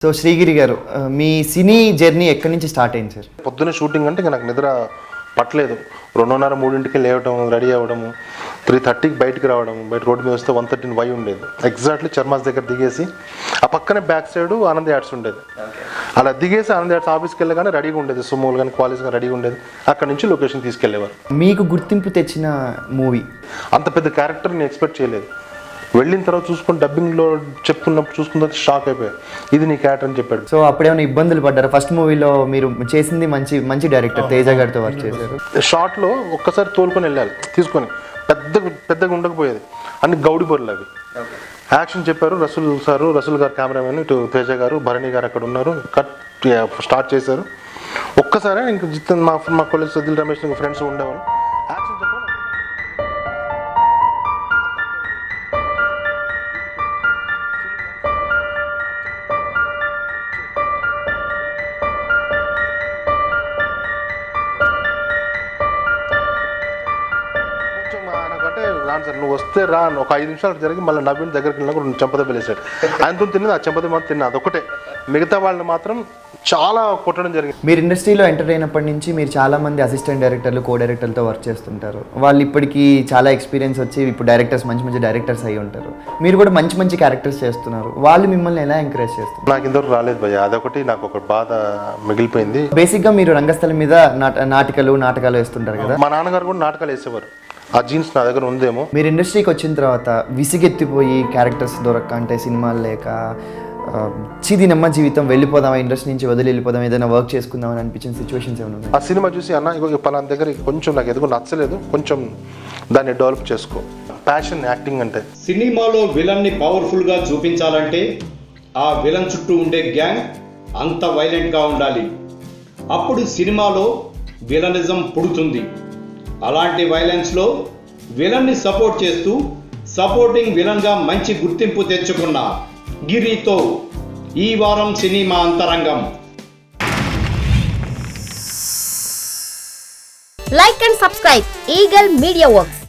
So Srigiri గారు, మీ సినీ journey ఎక్కడి నుంచి స్టార్ట్ అయింది సార్? పొద్దున్న షూటింగ్ అంటే నాకు నిద్ర పట్టలేదు. 2:30, 3కి లేవడం, రెడీ అవ్వడము, 3:30కి బయటకు రావడం. బయట రోడ్డు మీద వస్తే 1:13 వై ఉండేది. ఎగ్జాక్ట్లీ చర్మాస్ దగ్గర దిగేసి ఆ పక్కనే బ్యాక్ సైడ్ ఆనంద్ యాడ్స్ ఉండేది. అలా దిగేసి ఆనంద్ యాడ్స్ ఆఫీస్కి వెళ్ళగానే రెడీగా ఉండేది, సుమోలు కానీ క్వాలిటీగా రెడీగా ఉండేది. అక్కడ నుంచి లొకేషన్ తీసుకెళ్లేవారు. మీకు గుర్తింపు తెచ్చిన మూవీ? అంత పెద్ద క్యారెక్టర్ నేను ఎక్స్పెక్ట్ చేయలేదు. వెళ్ళిన తర్వాత చూసుకుని డబ్బింగ్లో చెప్పుకున్నప్పుడు చూసుకున్న తర్వాత షాక్ అయిపోయాయి. ఇది నీ క్యారెక్టర్ అని చెప్పాడు. సో అప్పుడేమైనా ఇబ్బందులు పడ్డారు? ఫస్ట్ మూవీలో మీరు చేసింది మంచి డైరెక్టర్ తేజ గారితో వర్క్ చేశారు. షార్ట్లో ఒక్కసారి తోలుకొని వెళ్ళాలి, తీసుకొని పెద్దగా ఉండకపోయేది, అన్ని గౌడి బొర్రెలు అవి. యాక్షన్ చెప్పారు రసూల్ గారు కెమెరామెన్, ఇటు తేజ గారు, భరణి గారు అక్కడ ఉన్నారు. కట్ స్టార్ట్ చేశారు. ఒక్కసారి ఇంక జితన్ మా కొలీగ్ సద్దిల్ రమేష్ ఫ్రెండ్స్ ఉండేవాళ్ళు. యాక్షన్ చెప్పారు. రాను సార్, నువ్వు వస్తే రాను. ఒక 5 నిమిషాలు జరిగి మళ్ళీ నవ్విన దగ్గరికి వెళ్ళినా చెంపద పిలిచాడు. ఆయనతో తిన్నది ఆ చెంపద మాత్రం తిన్నా, అదొకటే. మిగతా వాళ్ళు మాత్రం చాలా కొట్టడం జరిగింది. మీరు ఇండస్ట్రీలో ఎంటర్ అయినప్పటి నుంచి మీరు చాలా మంది అసిస్టెంట్ డైరెక్టర్లు, కో డైరెక్టర్లతో వర్క్ చేస్తుంటారు. వాళ్ళు ఇప్పటికీ చాలా ఎక్స్పీరియన్స్ వచ్చి ఇప్పుడు డైరెక్టర్స్, మంచి డైరెక్టర్స్ అయ్యి ఉంటారు. మీరు కూడా మంచి క్యారెక్టర్స్ చేస్తున్నారు. వాళ్ళు మిమ్మల్ని ఎలా ఎంకరేజ్ చేస్తారు? నాకు ఇంతవరకు రాలేదు భయ్య, అదొకటి నాకు ఒక బాధ మిగిలిపోయింది. బేసిక్గా మీరు రంగస్థలం మీద నాటకాలు వేస్తుంటారు కదా. మా నాన్నగారు కూడా నాటకాలు వేసేవారు. ఆ జీన్స్ నా దగ్గర ఉందేమో. మీరు ఇండస్ట్రీకి వచ్చిన తర్వాత విసిగెత్తిపోయి క్యారెక్టర్స్ దొరక్క, అంటే సినిమాలు లేక చిదినమ్మ జీవితం, వెళ్ళిపోదామా ఇండస్ట్రీ నుంచి, వదిలి వెళ్ళిపోదాం, ఏదైనా వర్క్ చేసుకుందామని అనిపించిన సిచ్యువేషన్స్ ఏమైనా ఉన్నాయి? ఆ సినిమా చూసి అన్న ఇగో పలానా దగ్గర కొంచెం నాకు ఎదుగు నచ్చలేదు, కొంచెం దాన్ని డెవలప్ చేసుకో. ప్యాషన్ యాక్టింగ్ అంటే. సినిమాలో విలన్ని పవర్ఫుల్గా చూపించాలంటే ఆ విలన్ చుట్టూ ఉండే గ్యాంగ్ అంత వైలెంట్గా ఉండాలి. అప్పుడు సినిమాలో విలనిజం పుడుతుంది. అలాంటి వైలెన్స్లో విలన్ని సపోర్ట్ చేస్తూ సపోర్టింగ్ విలన్గా మంచి గుర్తింపు తెచ్చుకున్న గిరితో ఈ వారం సినిమా అంతరంగం. Like and subscribe Eagle Media Works.